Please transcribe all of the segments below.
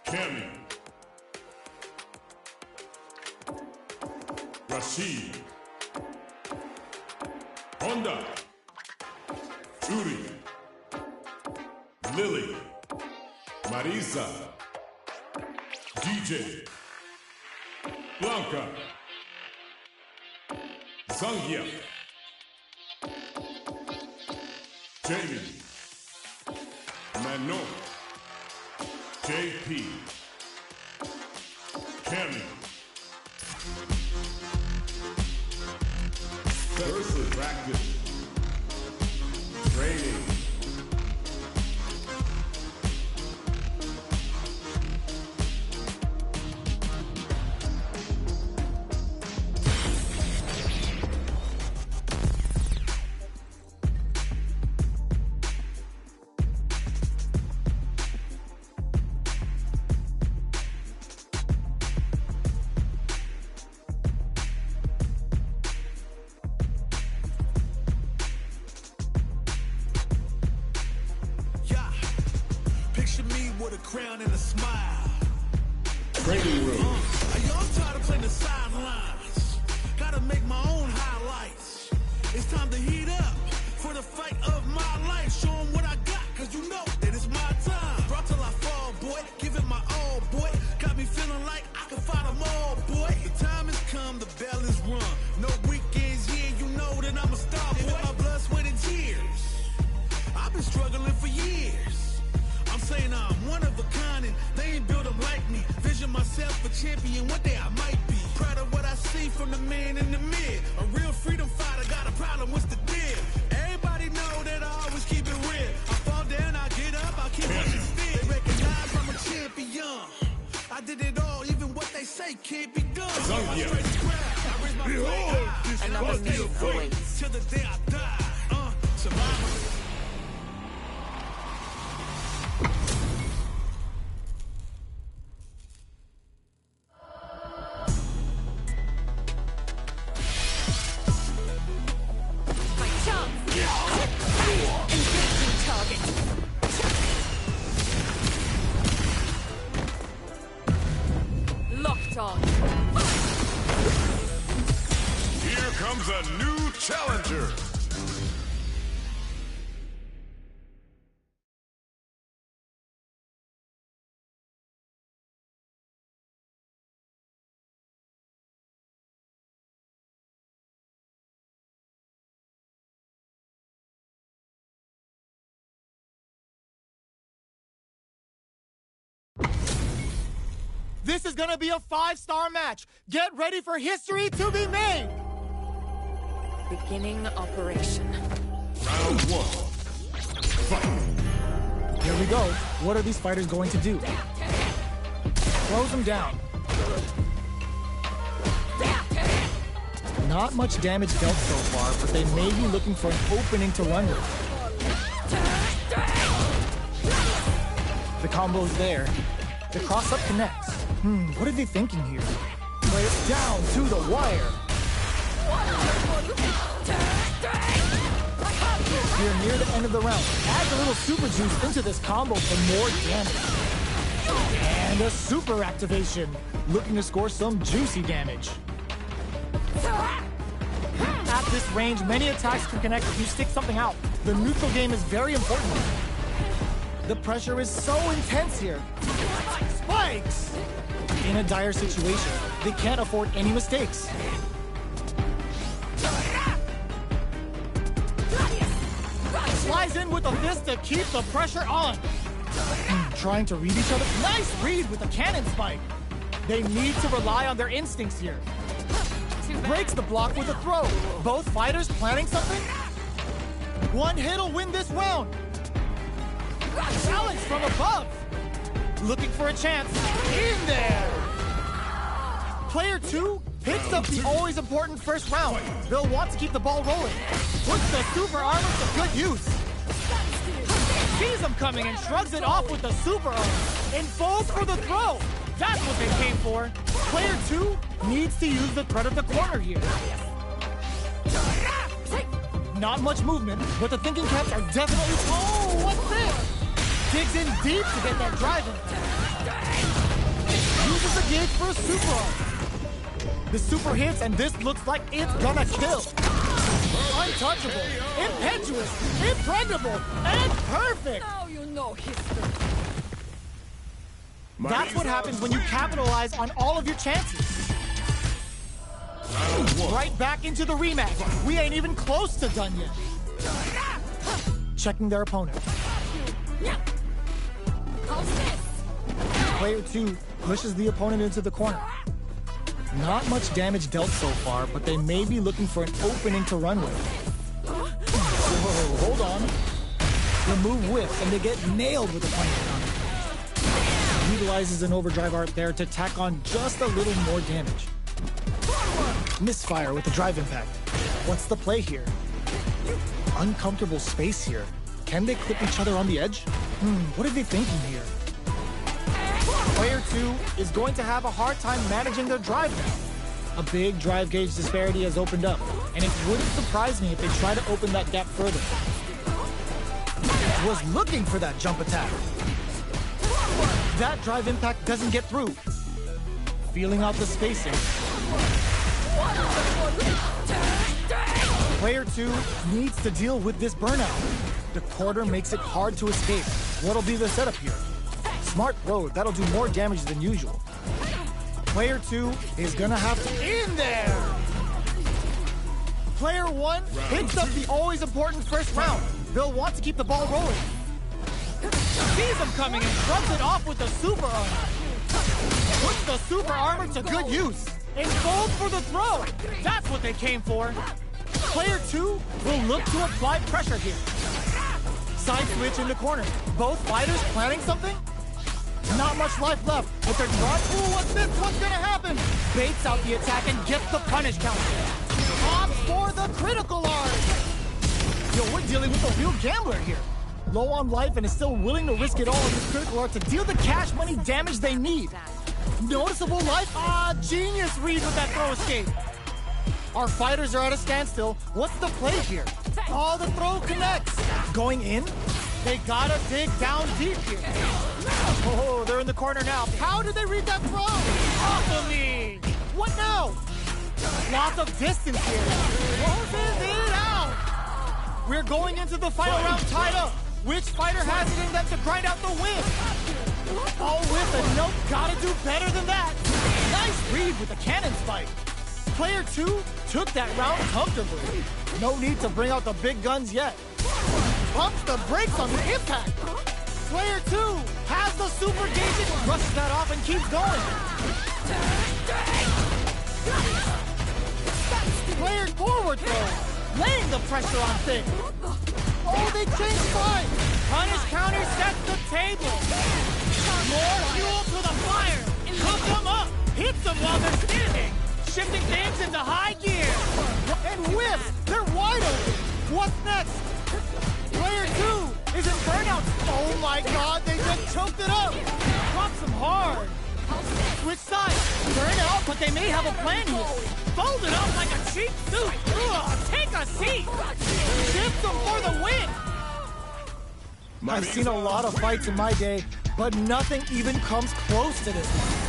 Cammy. Rashid. Honda. Judy. Lily. Marisa. DJ. Blanca. Zangia. Jamie. Manon. JP. Cammy. Versus practice. Training. Picture me with a crown and a smile. Training room. I'm tired of playing the sidelines. Gotta make my own highlights. It's time to heat up for the fight of my life. Show 'em what I got, cause you know that it's my time. Brought till I fall, boy. Give it my all, boy. Got me feeling like I can fight them all, boy. The time has come, the bell is rung. No weekends here, you know that I'm a star, boy. My blood, sweat, and tears. I've been struggling for years. I'm saying I'm one of a kind and they ain't built them like me. Vision myself a champion, one day I might be. Proud of what I see from the man in the mid. A real freedom fighter, got a problem, what's the deal? Everybody know that I always keep it real. I fall down, I get up, I keep pushing still. They recognize I'm a champion. I did it all, even what they say can't be done. I raise my flag, and I'ma stay awake till the day I die. Survivor. Here comes a new challenger. This is gonna be a 5-star match. Get ready for history to be made. Beginning operation. Round 1. Fight. Here we go. What are these fighters going to do? Close them down. Not much damage dealt so far, but they may be looking for an opening to run with. The combo's there. The cross-up connects. What are they thinking here? Play it down to the wire. We're near the end of the round. Add a little super juice into this combo for more damage. And a super activation. Looking to score some juicy damage. At this range, many attacks can connect if you stick something out. The neutral game is very important. The pressure is so intense here. Spikes! In a dire situation, they can't afford any mistakes. Slides in with a fist to keep the pressure on. Trying to read each other. Nice read with a cannon spike. They need to rely on their instincts here. Breaks the block with a throw. Both fighters planning something? One hit'll win this round. Challenge from above. Looking for a chance. In there. Player 2 picks up the always important first round. They'll want to keep the ball rolling. Puts the super armor to good use. Sees him coming and shrugs it off with the super armor. And falls for the throw. That's what they came for. Player 2 needs to use the threat of the corner here. Not much movement, but the thinking caps are definitely... Oh, what's this? Digs in deep to get that drive in. uses the gauge for a super arm. The super hits, and this looks like it's gonna kill. Untouchable, impetuous, impregnable, and perfect. Now you know history. That's what happens when you capitalize on all of your chances. Right back into the rematch. We ain't even close to done yet. Checking their opponent. How's this? Player 2 pushes the opponent into the corner. Not much damage dealt so far, but they may be looking for an opening to run with. Whoa, hold on. The move whiffs, and they get nailed with the punch counter. Utilizes an overdrive art there to tack on just a little more damage. Misfire with the drive impact. What's the play here? Uncomfortable space here. Can they clip each other on the edge? What are they thinking here? Player 2 is going to have a hard time managing their drive now. A big drive gauge disparity has opened up, and it wouldn't surprise me if they try to open that gap further. Was looking for that jump attack. That drive impact doesn't get through. Feeling out the spacing. Player 2 needs to deal with this burnout. The quarter makes it hard to escape. What'll be the setup here? Smart throw, that'll do more damage than usual. Player 2 is gonna have to in there! Player 1 picks up the always important first round. They'll want to keep the ball rolling. Sees him coming and rubs it off with the super armor. Puts the super armor to good use. And goes for the throw. That's what they came for. Player 2 will look to apply pressure here. Side switch in the corner. Both fighters planning something? Not much life left, but they're drunk. Ooh, what's this? What's gonna happen? Baits out the attack and gets the punish counter. Opts for the critical arm. Yo, we're dealing with a real gambler here. Low on life and is still willing to risk it all in this critical art to deal the cash money damage they need. Noticeable life? Genius read with that throw escape. Our fighters are at a standstill. What's the play here? Oh, the throw connects. Going in? They gotta dig down deep here. Oh, they're in the corner now. How did they read that throw? Off of me. What now? Lots of distance here. Closes it out. We're going into the final round tied up. Which fighter has it in them to grind out the win? Oh, with a note, gotta do better than that. Nice read with the cannon spike. Player 2 took that round comfortably. No need to bring out the big guns yet. Pumps the brakes on the impact. Player 2 has the super gauge, brushes that off and keeps going. Player forward throw, laying the pressure on things. Oh, they changed sides. Punish counter sets the table. More fuel to the fire. Cook them up. Hits them while they're standing. Shifting things into high gear. And whiffs. They're wide open. What's next? Player 2 is in burnout. Oh my god, they just choked it up. Drops them hard. Switch sides. Burnout, but they may have a plan here. Fold it up like a cheap suit. Ugh, take a seat. Shift them for the win. I've seen a lot of fights in my day, but nothing even comes close to this one.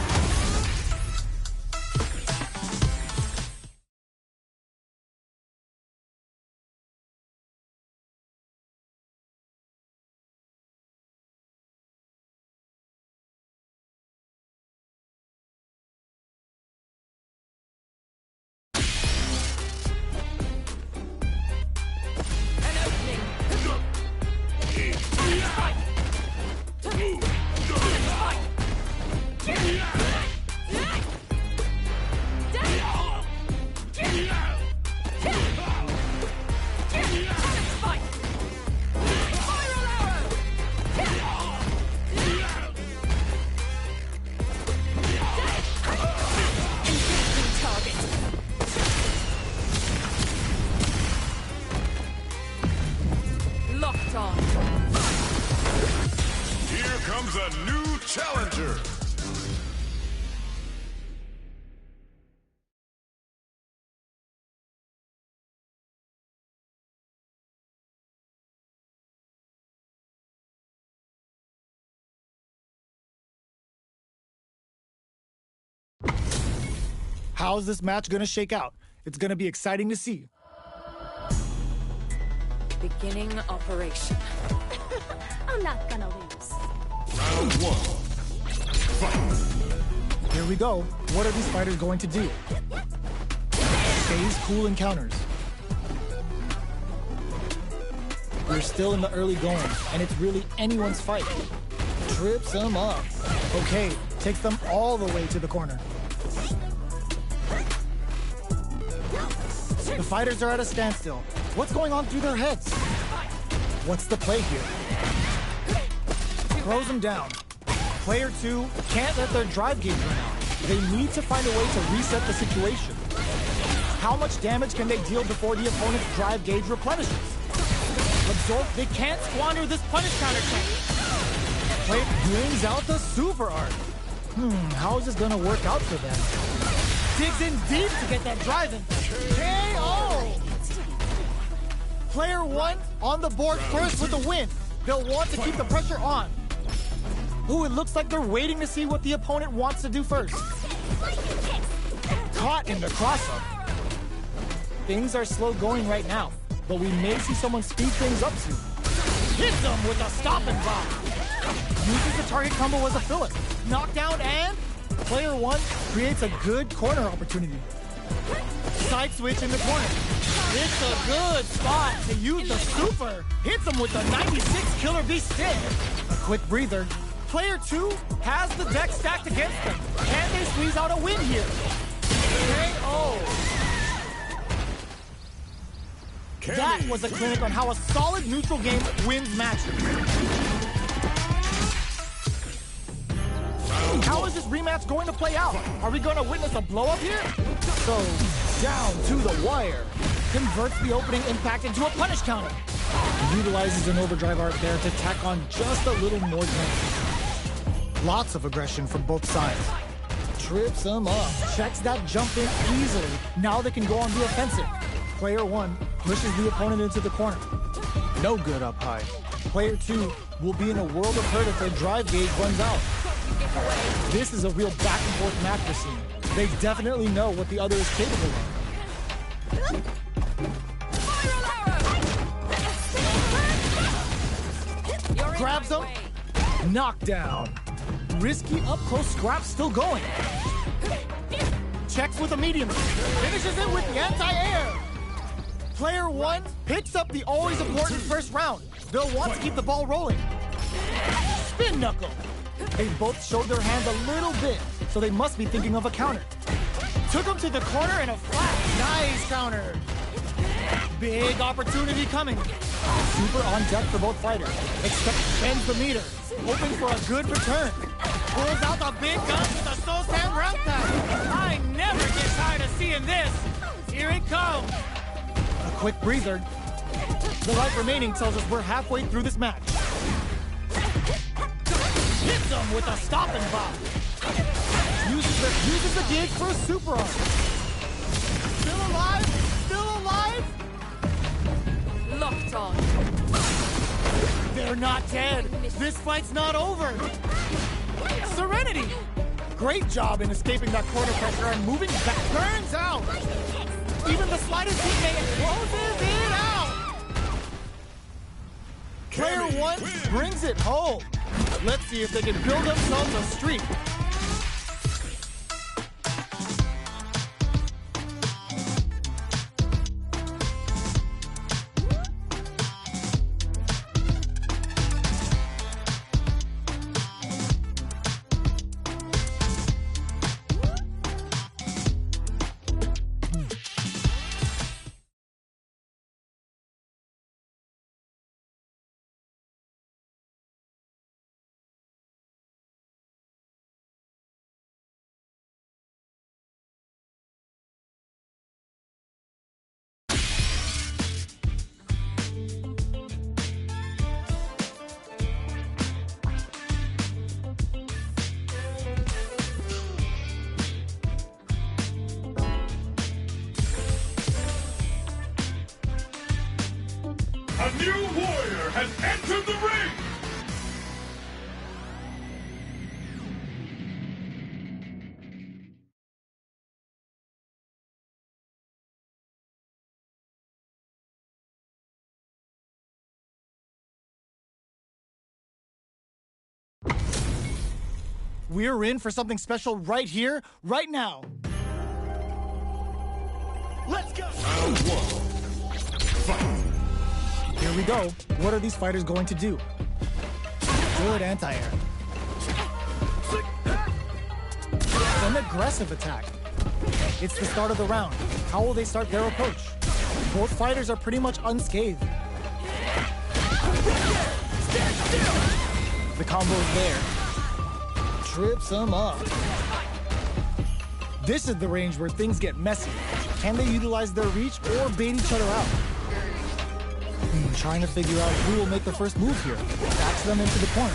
Here comes a new challenger. How's this match gonna shake out? It's gonna be exciting to see. Beginning operation. I'm not gonna lose. Round one. Fight. Here we go. What are these fighters going to do? Stays cool in counters. We're still in the early going, and it's really anyone's fight. Trips them up. Okay, takes them all the way to the corner. The fighters are at a standstill. What's going on through their heads? What's the play here? Throws them down. Player 2 can't let their drive gauge run out. They need to find a way to reset the situation. How much damage can they deal before the opponent's drive gauge replenishes? Absorb, they can't squander this punish counter tank. Player brings out the super art. How is this gonna work out for them? Digs in deep to get that drive in. KO! Player 1 on the board first with the win. They'll want to keep the pressure on. Ooh, it looks like they're waiting to see what the opponent wants to do first. Caught in the cross-up. Things are slow going right now, but we may see someone speed things up soon. Hits them with a stop and bomb. Uses the target combo as a filler. Knockdown and player 1 creates a good corner opportunity. Side switch in the corner. It's a good spot to use the super. Hits him with the 96 Killer Bee stick. A quick breather. Player 2 has the deck stacked against them. Can they squeeze out a win here? KO. That was a clinic on how a solid neutral game wins matches. How is this rematch going to play out? Are we going to witness a blow-up here? So, down to the wire. Converts the opening impact into a punish counter. Utilizes an overdrive art there to tack on just a little more damage. Lots of aggression from both sides. Trips them up. Checks that jump in easily. Now they can go on the offensive. Player 1 pushes the opponent into the corner. No good up high. Player 2 will be in a world of hurt if their drive gauge runs out. This is a real back and forth match we're seeing. They definitely know what the other is capable of. Grabs him. Knockdown. Risky up-close scrap still going. Checks with a medium. Finishes it with the anti-air. Player 1 picks up the always important first round. They'll want to keep the ball rolling. Spin knuckle. They both showed their hands a little bit, so they must be thinking of a counter. Took him to the corner and a flat. Nice counter. Big opportunity coming. Super on deck for both fighters. Bends the meter. Hoping for a good return. Pulls out the big guns with the Soul Sand ground tag. I never get tired of seeing this. Here it comes. A quick breather. The life remaining tells us we're halfway through this match. Hits him with a stop and bomb. Uses the gauge for a super arm. Still alive? Still alive? Locked on. They're not dead. This fight's not over. Serenity. Great job in escaping that corner pressure and moving back. Turns out. Even the slightest hit may closes it out. Player 1 brings it home. Let's see if they can build themselves a streak. A new warrior has entered the ring! We're in for something special right here, right now. Let's go! Round one. Fight. Here we go. What are these fighters going to do? Good anti-air. An aggressive attack. It's the start of the round. How will they start their approach? Both fighters are pretty much unscathed. The combo is there. Trips them up. This is the range where things get messy. Can they utilize their reach or bait each other out? Trying to figure out who will make the first move here. Backs them into the corner.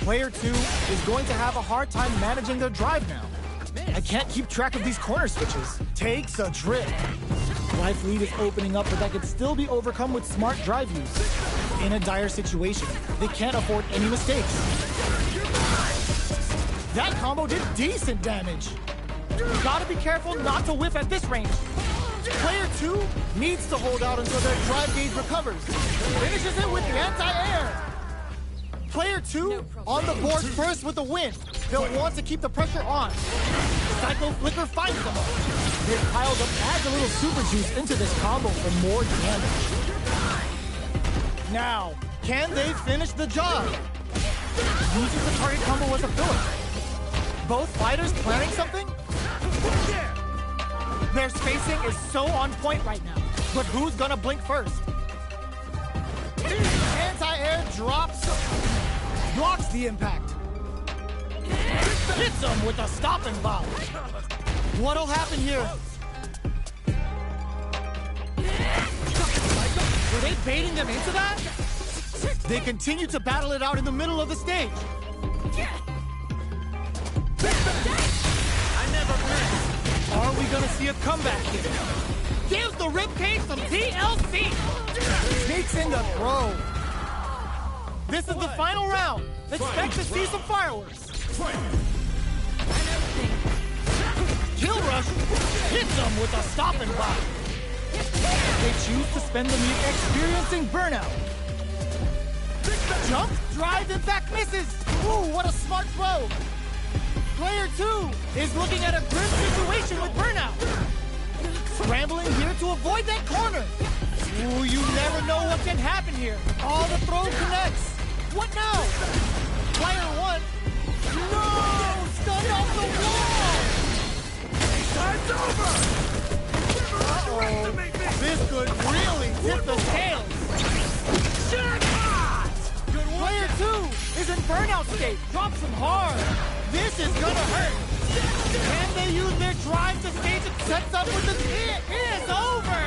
Player 2 is going to have a hard time managing their drive now. I can't keep track of these corner switches. Takes a trip. Life lead is opening up, but that could still be overcome with smart drive use. In a dire situation, they can't afford any mistakes. That combo did decent damage. You gotta be careful not to whiff at this range. Player 2 needs to hold out until their drive gauge recovers. Finishes it with the anti-air. Player 2 on the board first with a win. They'll want to keep the pressure on. Psycho Flicker finds them all. They've piled up, adds a little super juice into this combo for more damage. Now, can they finish the job? Uses the target combo as a filler. Both fighters planning something? Their spacing is so on point right now. But who's gonna blink first? Anti-air drops. Blocks the impact. Hits him with a stopping bomb. What'll happen here? Were they baiting them into that? They continue to battle it out in the middle of the stage. I never missed. Are we gonna see a comeback here? Gives the ribcage some TLC. Sneaks in the throw. This is the final round. Expect to see some fireworks. Kill Rush hits them with a stopping block. They choose to spend the meet experiencing burnout. Jump, drive, impact, misses. Ooh, what a smart throw. Player 2 is looking at a grim situation with burnout. Scrambling here to avoid that corner. Ooh, you never know what can happen here. All the throw connects. What now? Player 1. No! Stunned off the wall! Time's over! Uh-oh. This could really tip the scales. Jackpot! Good one. Player 2 is in burnout state. Drops him hard. This is gonna hurt. Can they use their drive to stage it sets up with the... It is over!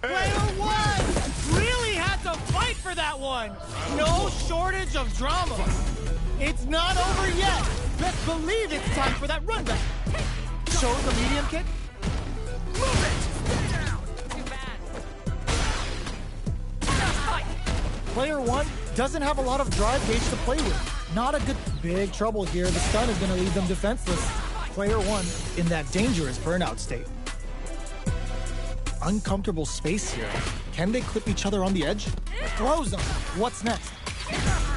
Player 1 really had to fight for that one. No shortage of drama. It's not over yet. Best believe it's time for that run back. Shows the medium kick. Move it! Too bad. Player 1 doesn't have a lot of drive gauge to play with. Not a good big trouble here. The stun is going to leave them defenseless. Player 1 in that dangerous burnout state. Uncomfortable space here. Can they clip each other on the edge? Throws them. What's next?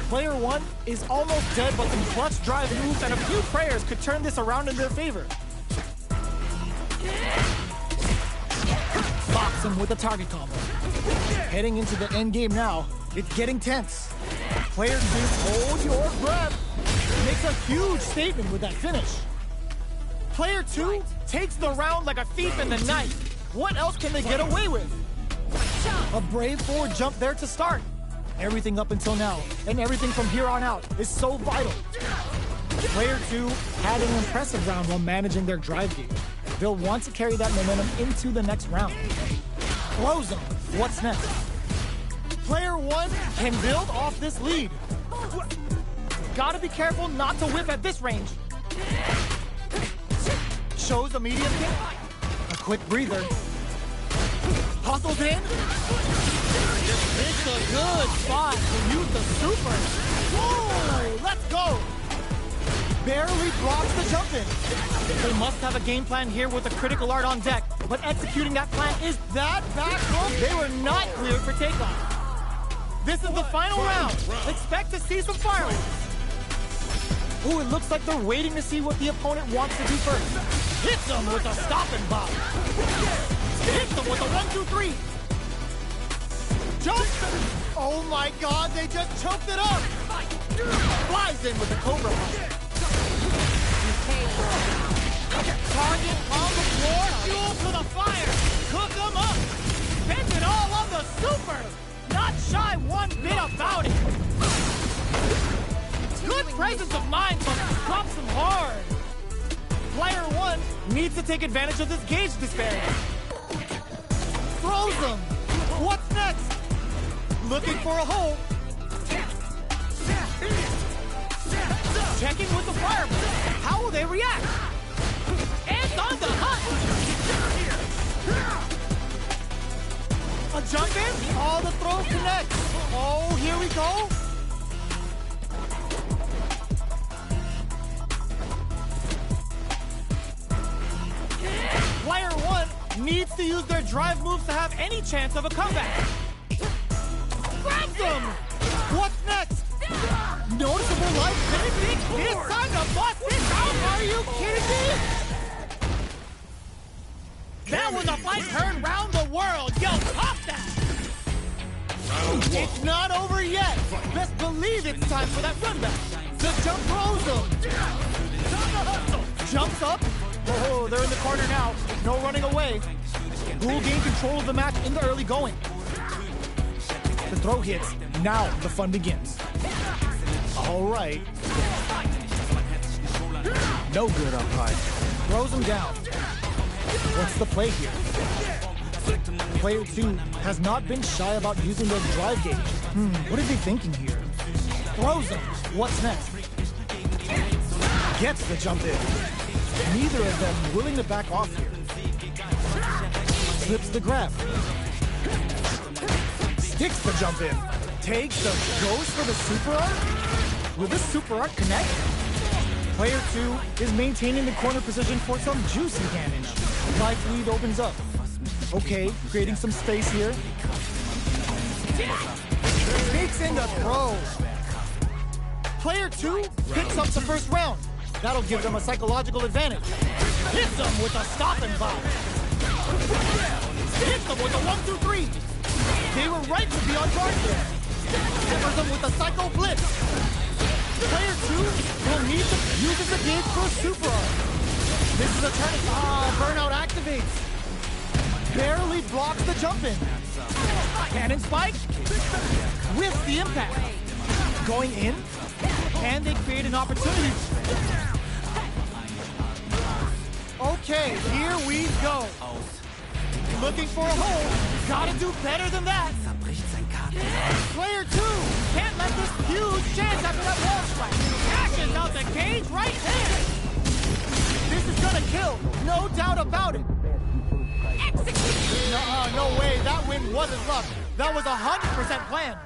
Player 1 is almost dead, but some clutch drive moves and a few prayers could turn this around in their favor. Box him with a target combo. Heading into the end game now. It's getting tense. Player 2, hold your breath. Makes a huge statement with that finish. Player 2 takes the round like a thief in the night. What else can they get away with? A brave forward jump there to start. Everything up until now, and everything from here on out, is so vital. Player 2 had an impressive round while managing their drive gauge. They'll want to carry that momentum into the next round. Close them. What's next? Player 1 can build off this lead. Gotta be careful not to whiff at this range. Shows a medium kick. A quick breather. Hustles in. It's a good spot to use the super. Whoa, let's go. Barely blocks the jump in. They must have a game plan here with a critical art on deck, but executing that plan is that back bump. They were not cleared for takeoff. This is the final round. Expect to see some fireworks. Ooh, it looks like they're waiting to see what the opponent wants to do first. Hits them with a stop and bomb. Hits them with a 1-2-3. Jump! Oh my god, they just choked it up! Flies in with the Cobra Punch. Target on the floor, fuel to the fire! Cook them up! Spend it all on the super! Not shy one bit about it! Good presence of mind, but drops them hard! Player 1 needs to take advantage of this gauge disparity. Throws them! What's next? Looking for a hole. Checking with the fireball. How will they react? And on the hunt! A jump in? All the throws connect. Oh, here we go. Player 1 needs to use their drive moves to have any chance of a comeback. Grabs them! What's next? Noticeable life finishing? This time to bust this out? Are you kidding me? That was a fight turned round the world. Yo, pop that! It's not over yet. Best believe it's time for that run back. The jump throws them. Jumps up. Oh, they're in the corner now. No running away. Who will gain control of the match in the early going? The throw hits. Now the fun begins. All right. No good up high. Throws him down. What's the play here? Player 2 has not been shy about using their drive gauge. What is he thinking here? Throws him. What's next? Gets the jump in. Neither of them willing to back off here. Slips the grab. Sticks the jump in. Takes the goes for the super art? Will this super art connect? Player 2 is maintaining the corner position for some juicy damage. Life lead opens up. Okay, creating some space here. Takes in the throw. Player 2 picks up the first round. That'll give them a psychological advantage. Hits them with a stop and bomb. Hits them with a 1-2-3. They were right to be on guard there. Covers them with a psycho blitz. Player 2 will need to use the gauge for a super art. This is a turn. Burnout activates. Barely blocks the jump in. Cannon spike. With the impact. Going in. And they create an opportunity. Okay, here we go. Looking for a hole. Gotta do better than that. Player 2 can't let this huge chance after that wall strike. Cashes out the cage right there. This is gonna kill, no doubt about it. No way, that win wasn't luck. That was 100% planned.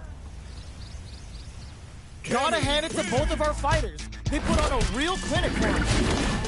Gotta hand it to both of our fighters. They put on a real clinic for us.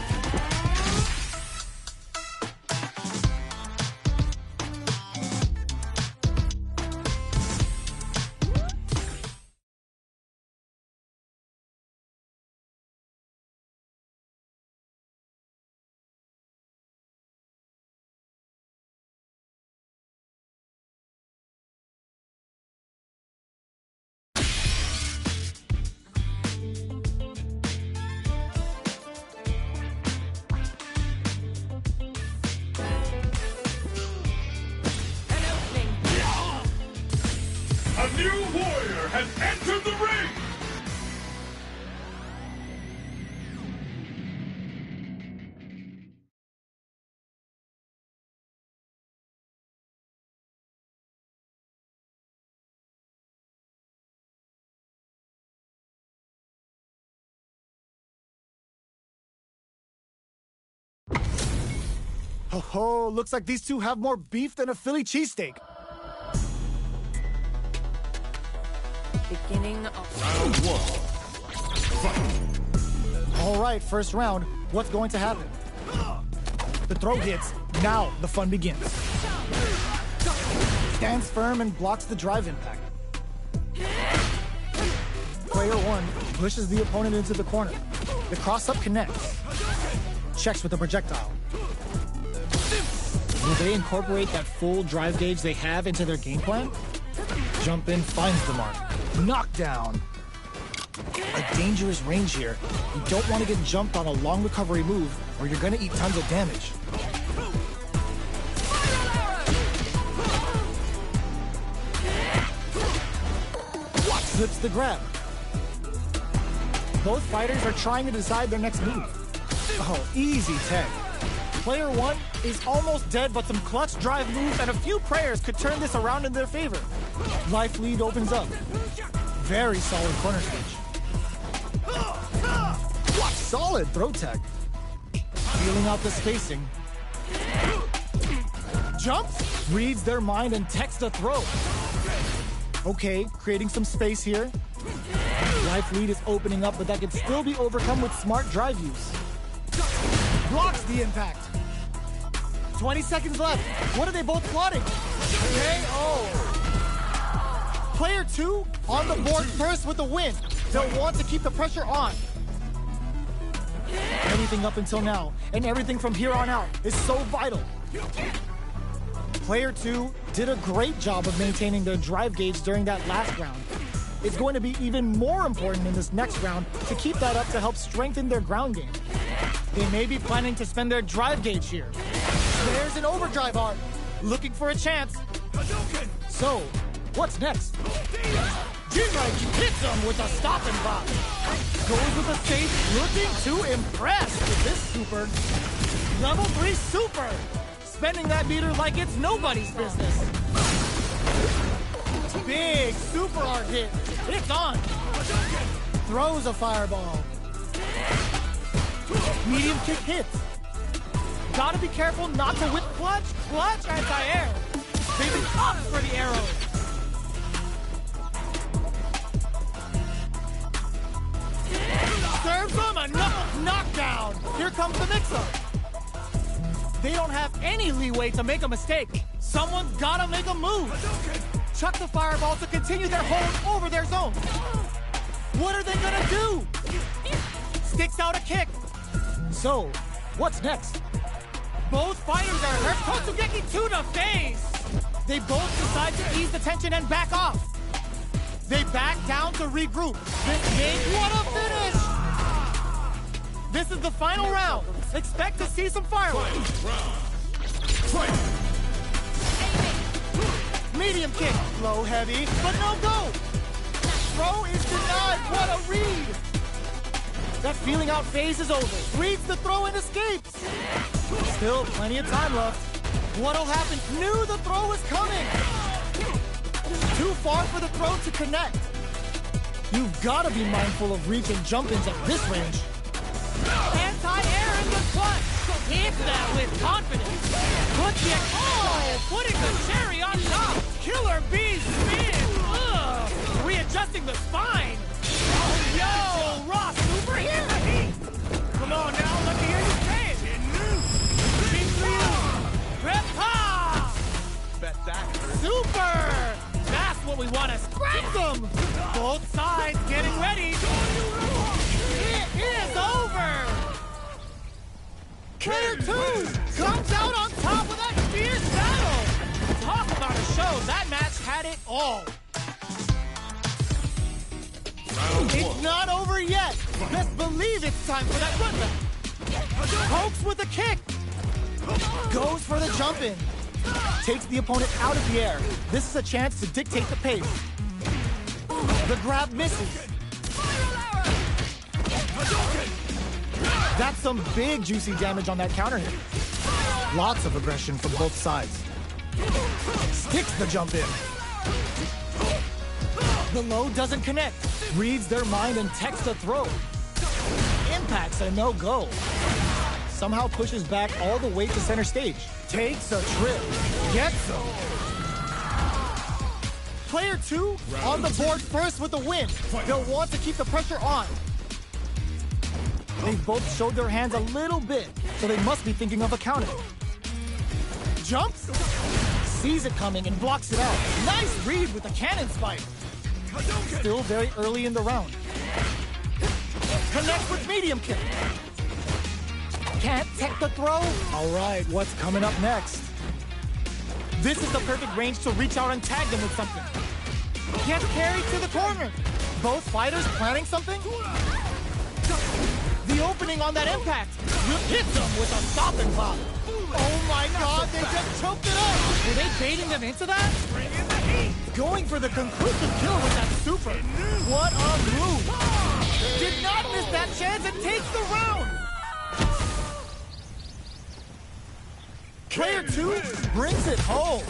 A new warrior has entered the ring! Oh, looks like these two have more beef than a Philly cheesesteak. Beginning of Round 1. Fight. All right, first round. What's going to happen? The throw hits. Now the fun begins. Stands firm and blocks the drive impact. Player 1 pushes the opponent into the corner. The cross-up connects. Checks with the projectile. Will they incorporate that full drive gauge they have into their game plan? Jump in finds the mark. Knockdown. A dangerous range here. You don't want to get jumped on a long recovery move or you're going to eat tons of damage. Slips the grab. Both fighters are trying to decide their next move. Oh, easy tag. Player 1 is almost dead, but some clutch drive moves and a few prayers could turn this around in their favor. Life lead opens up. Very solid corner switch. What solid throw tag. Feeling out the spacing. Jumps, reads their mind and texts a throw. Okay, creating some space here. Life lead is opening up, but that can still be overcome with smart drive use. Blocks the impact. 20 seconds left. What are they both plotting? KO. Player 2 on the board first with the win. They'll want to keep the pressure on. Everything up until now, and everything from here on out, is so vital. Player 2 did a great job of maintaining their drive gauge during that last round. It's going to be even more important in this next round to keep that up to help strengthen their ground game. They may be planning to spend their drive gauge here. There's an overdrive art, looking for a chance. So, what's next? Jinrai hits him with a stopping block. Goes with a safe, looking to impress with this super. Level 3 super. Spending that meter like it's nobody's business. Big super art hit. It's on. Throws a fireball. Medium kick hits. Gotta be careful not to whip clutch. Clutch anti-air. Maybe opts for the arrow. Serves him a knuckle knockdown. Here comes the mix-up. They don't have any leeway to make a mistake. Someone's gotta make a move. Chuck the fireball to continue their hold over their zone. What are they gonna do? Sticks out a kick. So, what's next? Both fighters are hurt. Totsugeki to the face. They both decide to ease the tension and back off. They back down to regroup. This game, what a finish! This is the final round. Expect to see some fireworks. Medium kick. Low heavy, but no go. Throw is denied. What a read. That feeling out phase is over. Reads the throw and escapes. Still plenty of time left. What'll happen? Knew the throw was coming. Too far for the throw to connect. You've got to be mindful of reach and jump-ins at this range. Anti-air in the clutch. Hit that with confidence. Good kick. Oh, putting the cherry on top. Killer bee spin. Ugh. Readjusting the spine. Oh, yo, Ross, super here. Come on now, let me hear you say it. Repa. Bet that hurt. Super. That's what we want to spread them. Both sides getting ready. It is over. Player 2 comes out on top with that fierce battle. Talk about a show. That match had it all. It's not over yet. Best believe it's time for that run back. Pokes with a kick. Goes for the jump in. Takes the opponent out of the air. This is a chance to dictate the pace. The grab misses. That's some big juicy damage on that counter hit. Lots of aggression from both sides. Sticks the jump in. The low doesn't connect. Reads their mind and texts a throw. Impacts a no-go. Somehow pushes back all the way to center stage. Takes a trip. Gets them. Player 2 on the board first with the win. They'll want to keep the pressure on. They've both showed their hands a little bit, so they must be thinking of a counter. Jumps. Sees it coming and blocks it out. Nice read with the cannon spike. Still very early in the round. Connects with medium kick. Can't tech the throw. All right, what's coming up next? This is the perfect range to reach out and tag them with something. Gets carried to the corner. Both fighters planning something? The opening on that impact. Hits them with a stopping block. Oh my god, they just choked it up. Were they baiting them into that? Bring in the heat. Going for the conclusive kill with that super. What a move. Did not miss that chance and takes the round. Player 2 brings it home.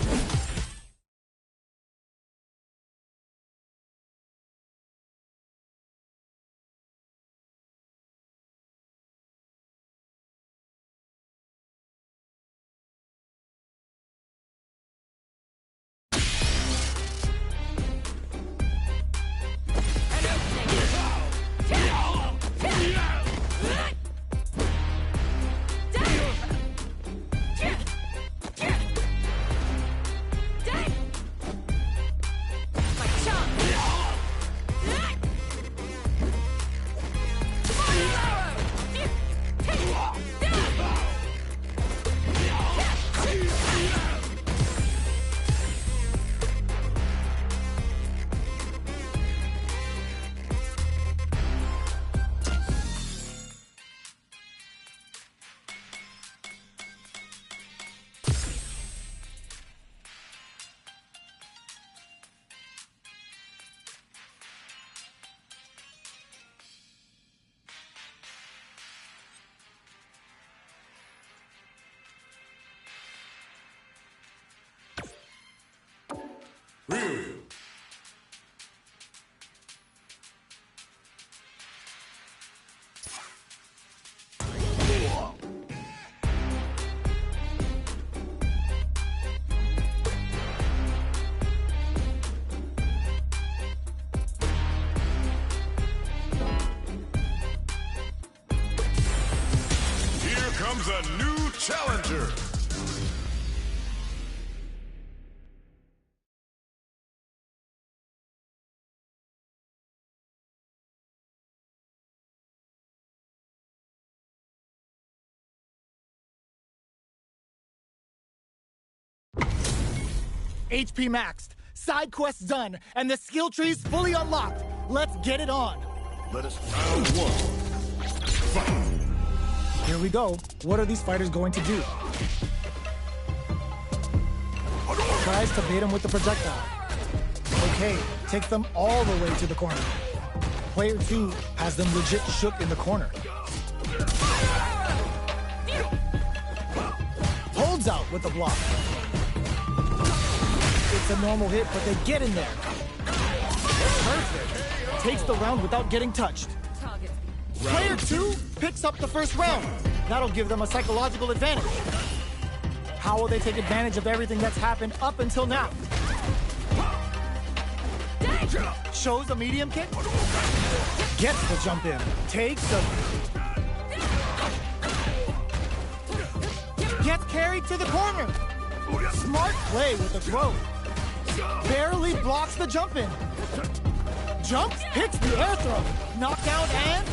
Here comes a new challenger. HP maxed, side quests done, and the skill tree's fully unlocked. Let's get it on. Let us round one. Fight. Here we go. What are these fighters going to do? Tries to bait him with the projectile. Okay, takes them all the way to the corner. Player 2 has them legit shook in the corner. Holds out with the block. It's a normal hit, but they get in there. Perfect. Takes the round without getting touched. Player 2 picks up the first round. That'll give them a psychological advantage. How will they take advantage of everything that's happened up until now? Shows a medium kick. Gets the jump in. Takes the... Gets carried to the corner. Smart play with the throw. Barely blocks the jump in. Jumps, hits the air throw. Knockdown and...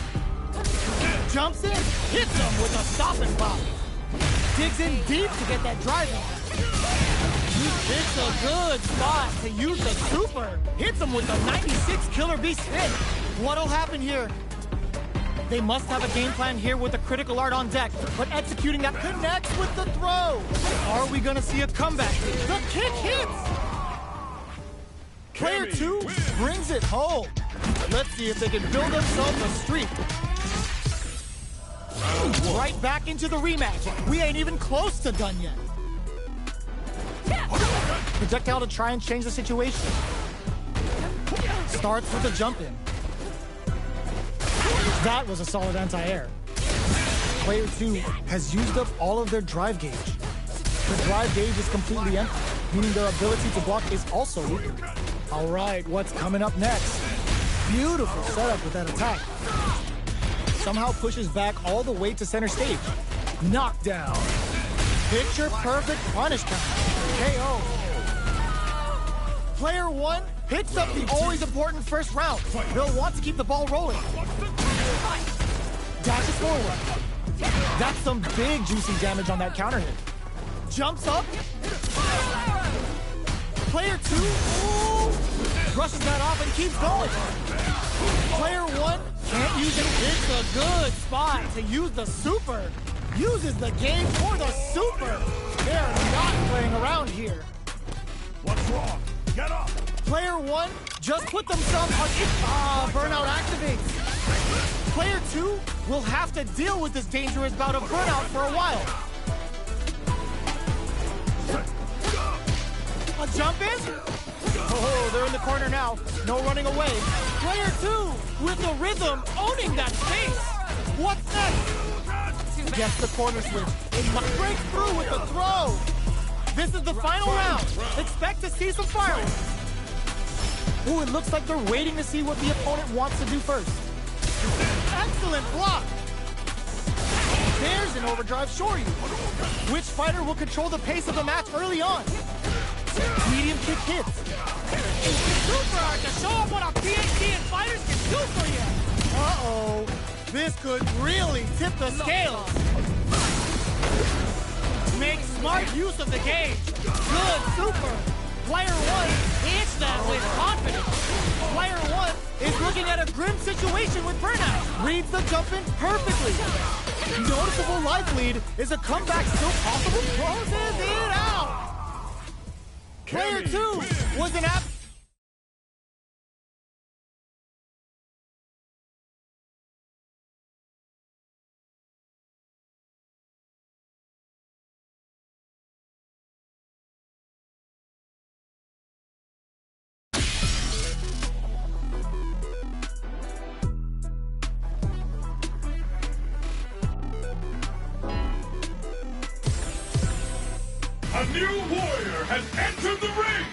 Jumps in, hits him with a stopping block. Digs in deep to get that drive in. He picks a good spot to use the super. Hits him with a 96 Killer Beast hit. What'll happen here? They must have a game plan here with a critical art on deck, but executing that connects with the throw. Are we gonna see a comeback? The kick hits! Player 2 brings it home. Let's see if they can build themselves a streak. Right back into the rematch. We ain't even close to done yet. Projectile to try and change the situation. Starts with a jump in. That was a solid anti-air. Player 2 has used up all of their drive gauge. The drive gauge is completely empty, meaning their ability to block is also weakened. All right, what's coming up next? Beautiful setup with that attack. Somehow pushes back all the way to center stage. Knockdown. Picture perfect punish count. KO. Player 1 picks up the always important first round. Bill wants to keep the ball rolling. Dashes forward. That's some big juicy damage on that counter hit. Jumps up. Player 2, ooh, brushes that off and keeps going. Player 1 can't use it. It's a good spot to use the super. Uses the game for the super. They're not playing around here. What's wrong? Get up! Player 1 just put themselves on burnout activates. Player 2 will have to deal with this dangerous bout of burnout for a while. A jump in? Oh, they're in the corner now. No running away. Player 2 with the rhythm owning that space. What's next? Gets the corner switch. It might break through with the throw. This is the final round. Expect to see some fireworks. Ooh, it looks like they're waiting to see what the opponent wants to do first. Excellent block. There's an overdrive shoryu. Which fighter will control the pace of the match early on? Medium kick hits. Super hard to show up what a PhD in fighters can do for you. Uh-oh. This could really tip the scales. Make smart use of the gauge. Good super. Player 1 hits that with confidence. Player 1 is looking at a grim situation with burnout. Reads the jump in perfectly. Noticeable life lead. Is a comeback still possible? Closes it out. Player 2 was an app. A new warrior has entered the ring!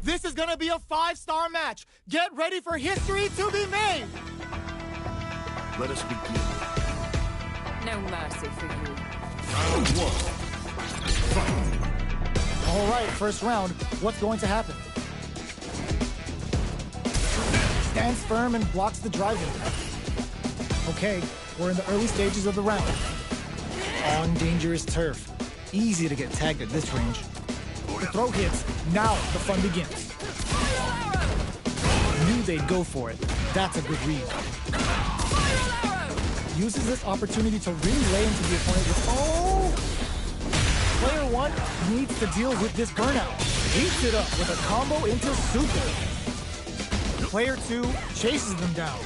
This is gonna be a 5-star match. Get ready for history to be made. Let us begin. No mercy for you. Round 1. Fight! All right, first round. What's going to happen? Stands firm and blocks the drive impact. Okay, we're in the early stages of the round. On dangerous turf. Easy to get tagged at this range. The throw hits. Now the fun begins. Knew they'd go for it. That's a good read. Uses this opportunity to really lay into the opponent with, oh! Player 1 needs to deal with this burnout. Heats it up with a combo into super. Player 2 chases them down.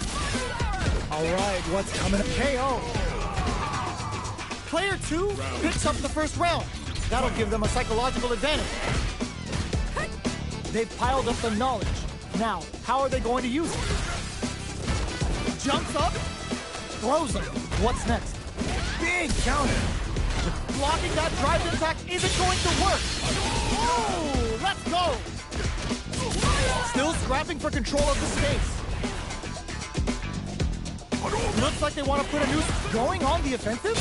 All right, what's coming up? KO. Player 2 picks up the first round. That'll give them a psychological advantage. They've piled up the knowledge. Now, how are they going to use it? Jumps up, throws him. What's next? Big counter. Blocking that drive impact isn't going to work. Oh, let's go. Still scrapping for control of the space. Looks like they want to put a noose going on the offensive.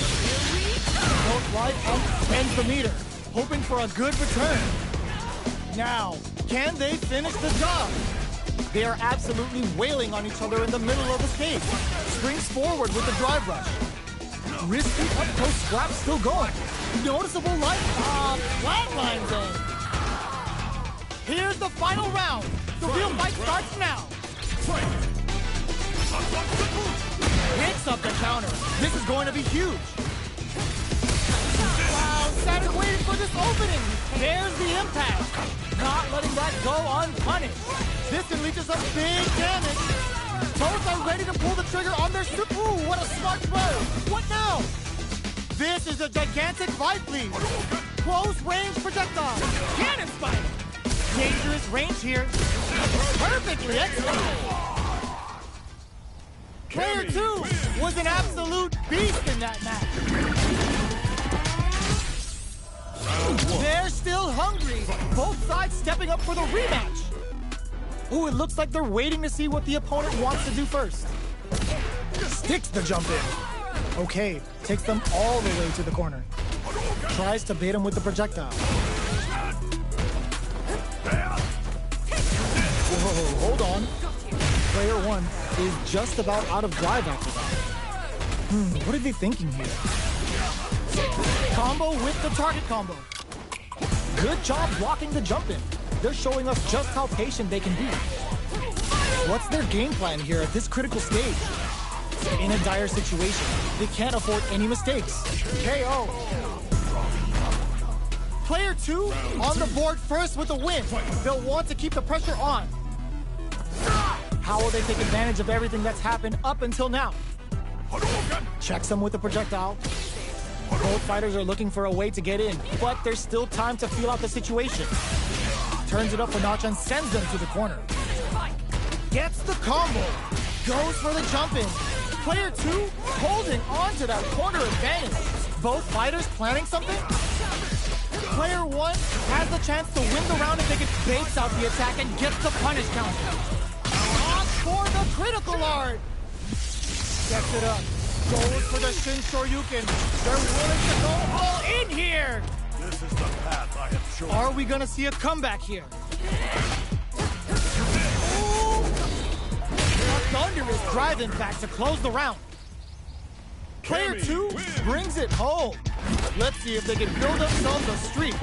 Both live up ends the meter, hoping for a good return. Now, can they finish the job? They are absolutely wailing on each other in the middle of the stage. Springs forward with the drive rush. Risky up-close scrap still going. Noticeable light flatlines in. Here's the final round. The real fight starts now. Hits up the counter. This is going to be huge. Wow, Sat is waiting for this opening. There's the impact. Not letting that go unpunished. This can lead to some big damage. Both are ready to pull the trigger on their super. Ooh, what a smart throw. What now? This is a gigantic life lead. Close range projectile. Cannon spike. Dangerous range here. Perfectly executed. Player 2 was an absolute beast in that match. They're still hungry. Both sides stepping up for the rematch. Ooh, it looks like they're waiting to see what the opponent wants to do first. Picks the jump in. Okay, takes them all the way to the corner. Tries to bait him with the projectile. Whoa, hold on. Player 1 is just about out of drive after that. What are they thinking here? Combo with the target combo. Good job blocking the jump in. They're showing us just how patient they can be. What's their game plan here at this critical stage? In a dire situation, they can't afford any mistakes. KO. Player 2 on the board first with a win. They'll want to keep the pressure on. How will they take advantage of everything that's happened up until now? Checks them with a projectile. Both fighters are looking for a way to get in, but there's still time to feel out the situation. Turns it up a notch and sends them to the corner. Gets the combo. Goes for the jump in. Player 2 holding on to that corner advantage. Both fighters planning something? Player 1 has the chance to win the round if they can bait out the attack and gets the punish counter. On for the critical art. Gets it up. Goes for the Shin Shoryuken. They're willing to go all in here. This is the path I have chosen. Are we gonna see a comeback here? Thunderous drive impact to close the round. Player 2 brings it home. Let's see if they can build themselves a streak.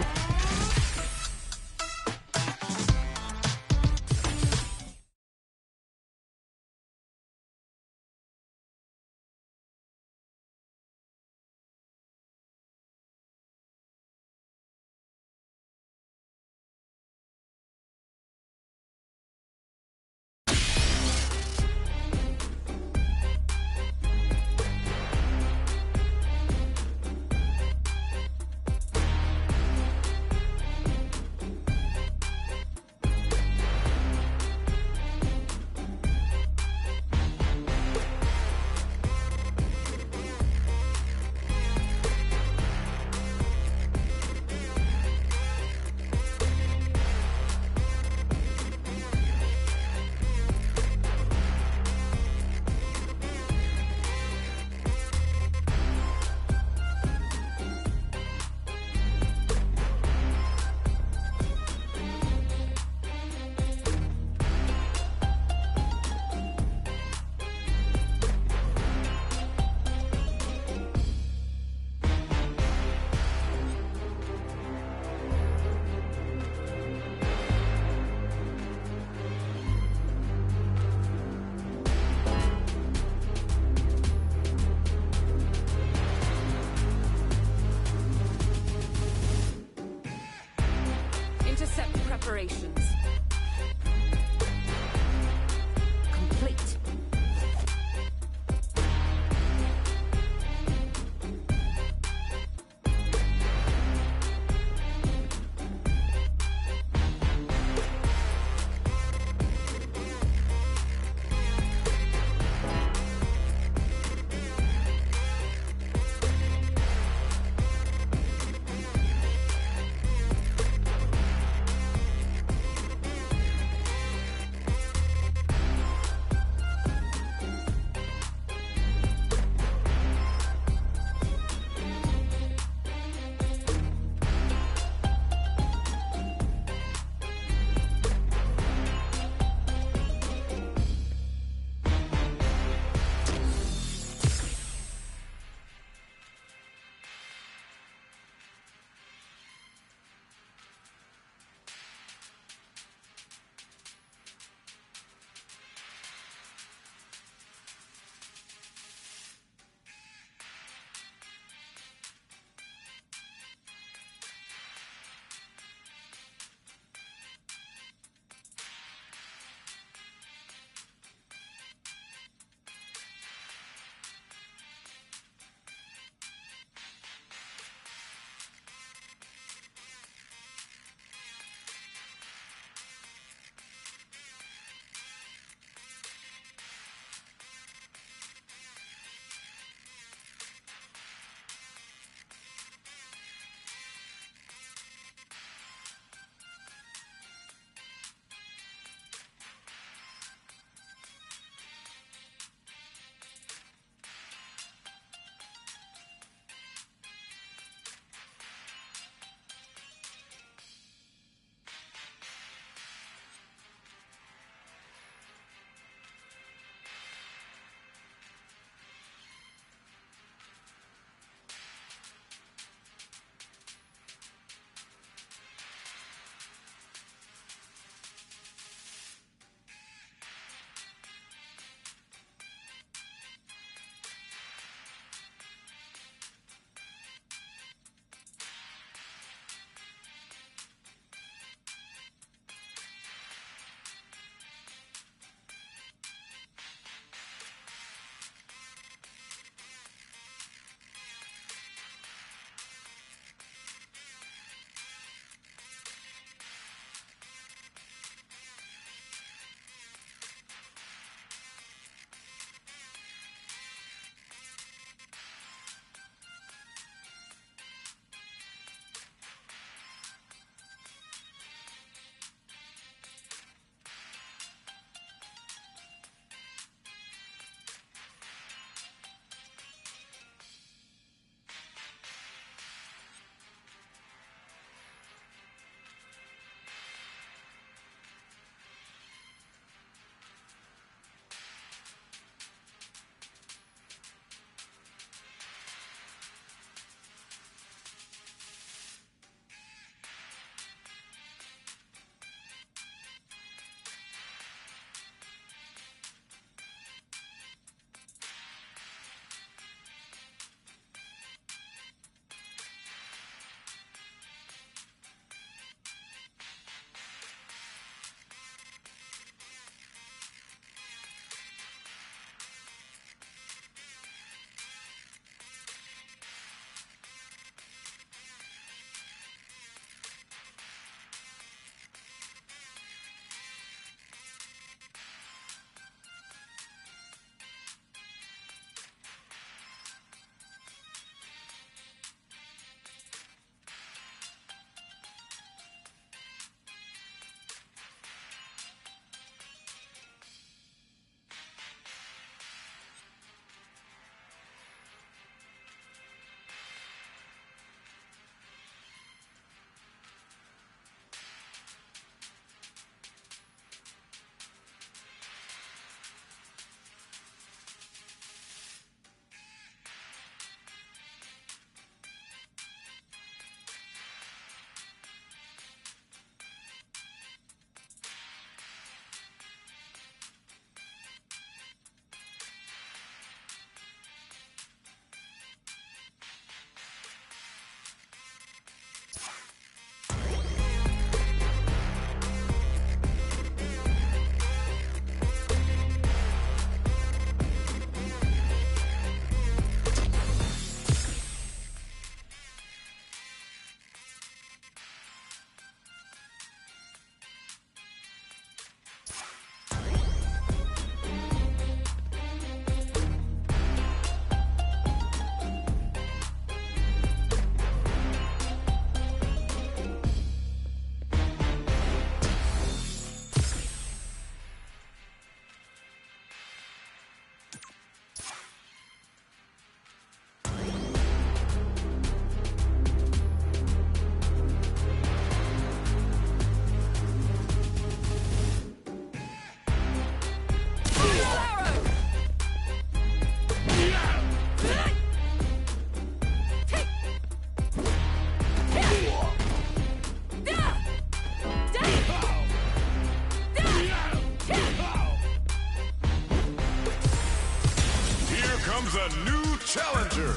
a new challenger.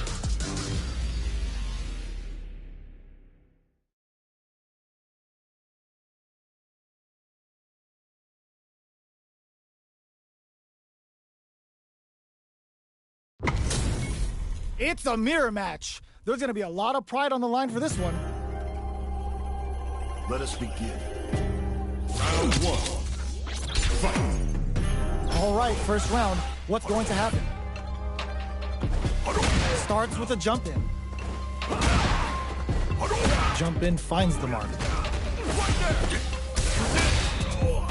It's a mirror match. There's going to be a lot of pride on the line for this one. Let us begin. Round one. Fight. All right, first round. What's going to happen? Starts with a jump in. Jump in finds the mark.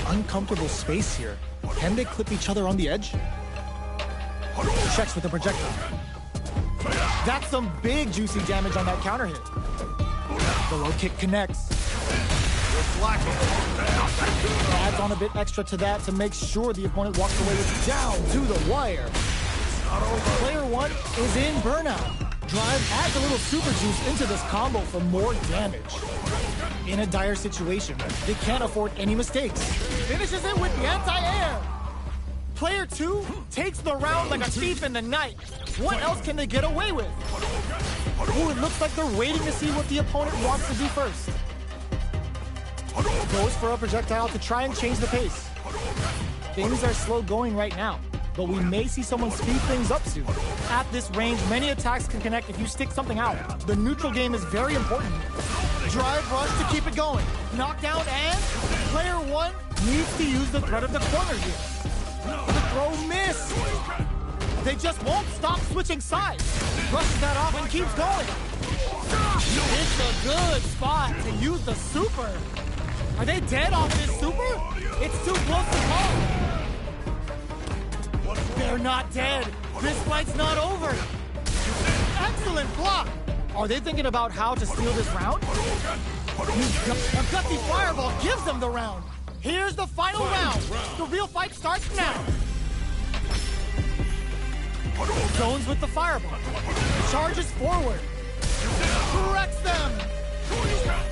Uncomfortable space here. Can they clip each other on the edge? Checks with the projectile. That's some big juicy damage on that counter hit. The low kick connects. Adds on a bit extra to that to make sure the opponent walks away with down to the wire. Player one is in burnout. Drive adds a little super juice into this combo for more damage. In a dire situation, they can't afford any mistakes. Finishes it with the anti-air. Player two takes the round like a thief in the night. What else can they get away with? Ooh, it looks like they're waiting to see what the opponent wants to do first. Goes for a projectile to try and change the pace. Things are slow going right now, but we may see someone speed things up soon. At this range, many attacks can connect if you stick something out. The neutral game is very important. Drive rush to keep it going. Knockdown and player one needs to use the threat of the corner here. The throw missed. They just won't stop switching sides. Brushes that off and keeps going. It's a good spot to use the super. Are they dead off this super? It's too close to call. They're not dead. This fight's not over. Excellent block. Are they thinking about how to steal this round? A gutsy fireball gives them the round. Here's the final round. The real fight starts now. Zones with the fireball. Charges forward. Corrects them.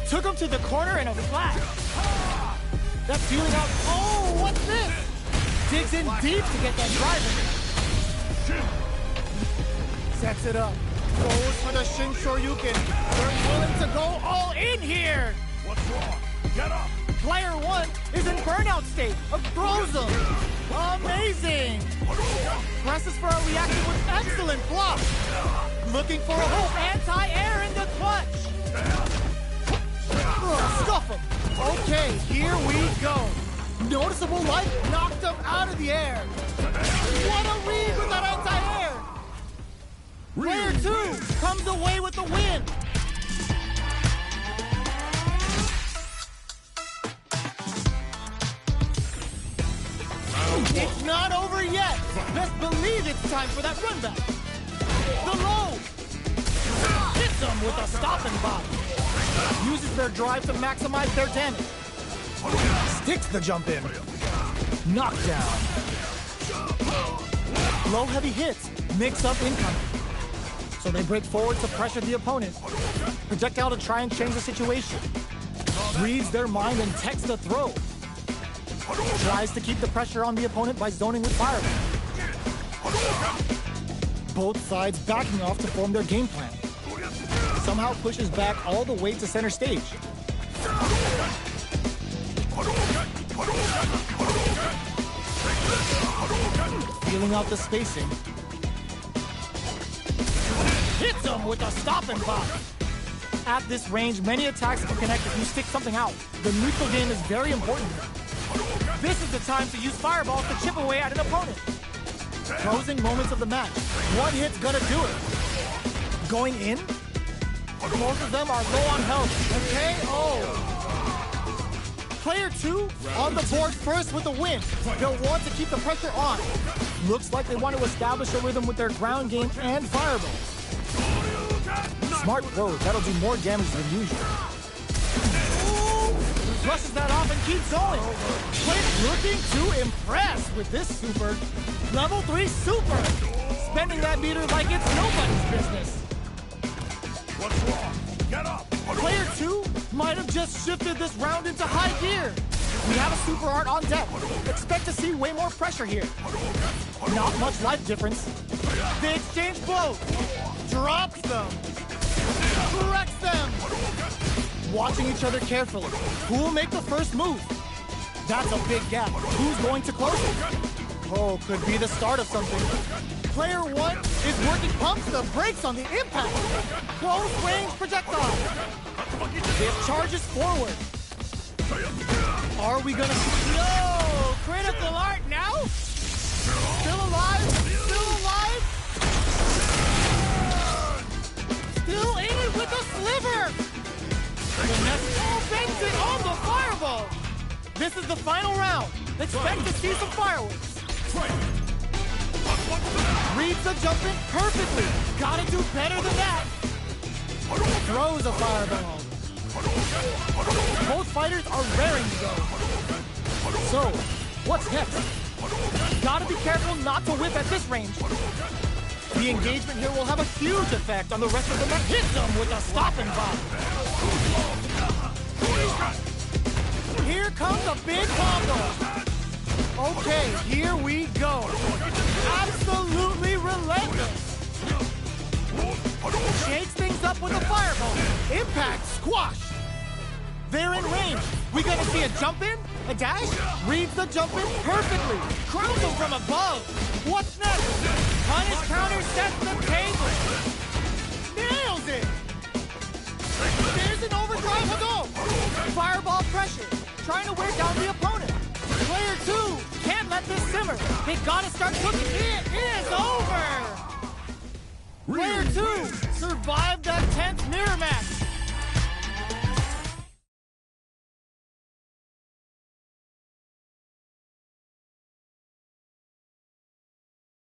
Took him to the corner in a flash. That's feeling out. Oh, what's this? Digs in deep to get that drive in. Sets it up. Goes for the Shin Shoryuken. They're willing to go all in here. What's wrong? Get up. Player one is in burnout state. Throws him. Amazing. Presses for a reaction with excellent block. Looking for a hook. Anti-air in the clutch. Stuff him. Okay, here we go. Noticeable light knocked him out of the air. What a read with that anti-air. Player two comes away with the win. It's not over yet. Best believe it's time for that run back. The low. Hits them with a stopping body. Uses their drive to maximize their damage. Sticks the jump in. Knockdown. Low heavy hits. Mix up incoming. So they break forward to pressure the opponent. Projectile to try and change the situation. Reads their mind and techs the throw. Tries to keep the pressure on the opponent by zoning with fireball. Both sides backing off to form their game plan. Somehow pushes back all the way to center stage. Feeling out the spacing. Hits him with a stopping block. At this range, many attacks can connect if you stick something out. The neutral game is very important here. This is the time to use fireballs to chip away at an opponent. Closing moments of the match. One hit's gonna do it. Going in? Most of them are low on health. Okay, oh. Player two on the board first with the win. They'll want to keep the pressure on. Looks like they want to establish a rhythm with their ground game and fireballs. Smart throws, that'll do more damage than usual. Brushes that off and keeps going. Player looking to impress with this super. Level 3 super. Spending that meter like it's nobody's business. What's wrong? Get up. Player two might have just shifted this round into high gear. We have a super art on deck. Expect to see way more pressure here. Not much life difference. They exchange blows. Drops them. Corrects them. Watching each other carefully. Who will make the first move? That's a big gap. Who's going to close it? Oh, could be the start of something. Player 1 is working pumps the brakes on the impact. Close range projectile. It charges forward. Are we gonna see? No! Critical art now? Still alive? Still alive? Still in it with a sliver! The next ball bangs it on the fireball! This is the final round. Expect to see some fireworks. Reads the jump in perfectly. Gotta do better than that. Throws a fireball. Both fighters are raring to go. So, what's next? Gotta be careful not to whip at this range. The engagement here will have a huge effect on the rest of the match. Hit them with a stopping bomb. Here comes a big combo. Okay, here we go. Absolutely relentless. Shakes things up with a fireball. Impact squash. They're in range. We gonna see a jump in? A dash? Reads the jump in perfectly. Crowns them from above. What's next? Punish counter sets the table. Nails it. There's an overdrive to go. Fireball pressure. Trying to wear down the opponent. Player 2 can't let this simmer. They gotta start cooking. It is over. Player 2 survived that tense mirror match.